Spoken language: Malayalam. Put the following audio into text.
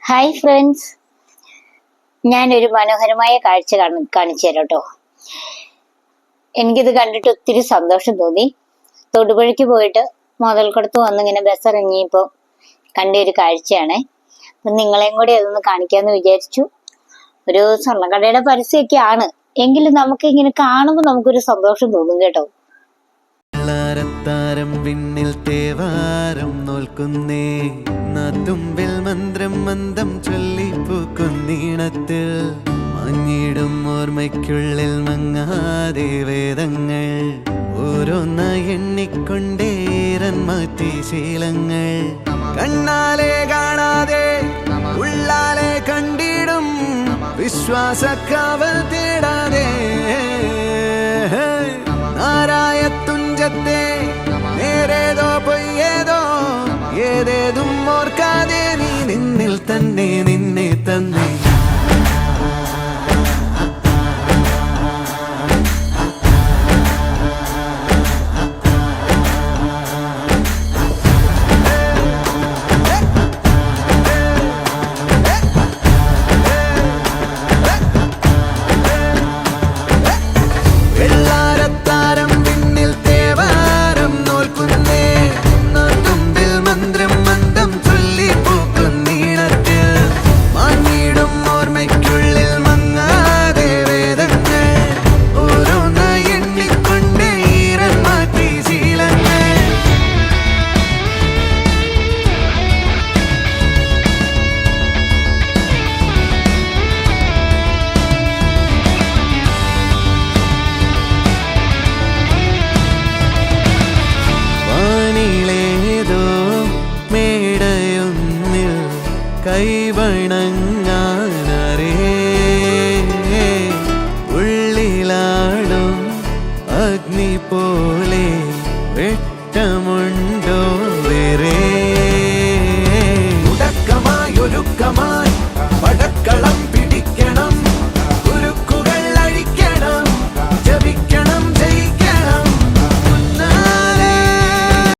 ഹായ് ഫ്രണ്ട്സ്, ഞാനൊരു മനോഹരമായ കാഴ്ച കാണിച്ചു തരാം കേട്ടോ. എനിക്കിത് കണ്ടിട്ട് ഒത്തിരി സന്തോഷം തോന്നി. തൊടുപുഴയ്ക്ക് പോയിട്ട് മുതൽക്കുടത്ത് വന്നിങ്ങനെ ബസ് ഇറങ്ങിയപ്പോൾ കണ്ട ഒരു കാഴ്ചയാണ്. അപ്പം നിങ്ങളെയും കൂടി അതൊന്ന് കാണിക്കാമെന്ന് വിചാരിച്ചു. ഒരു സ്വർണ്ണക്കടയുടെ പരസ്യമൊക്കെ ആണ്, എങ്കിലും നമുക്ക് ഇങ്ങനെ കാണുമ്പോൾ നമുക്കൊരു സന്തോഷം തോന്നും കേട്ടോ. വിണ്ണിൽ തേവാരം നോൽക്കുന്നേ, തുമ്പിൽ മന്ത്രം മന്ദം ചൊല്ലിപ്പൂക്കുന്നീണത്തിൽ മഞ്ഞിടും ഓർമ്മയ്ക്കുള്ളിൽ മങ്ങാതെ വേദങ്ങൾ ഓരോന്നായി എണ്ണിക്കൊണ്ടേരൻ മാറ്റി ശീലങ്ങൾ. കണ്ണാലെ കാണാതെ ഉള്ളാലെ കണ്ടിടും വിശ്വാസക്കാവൽ തേടാതെ നാരായ തുഞ്ചത്തെ നേരേതോ പൊയ്യേതോ ഏതേതും ഓർക്കാതെ നീ നിന്നിൽ തന്നെ നിന്നെ തന്നെ. കൈവണങ്ങ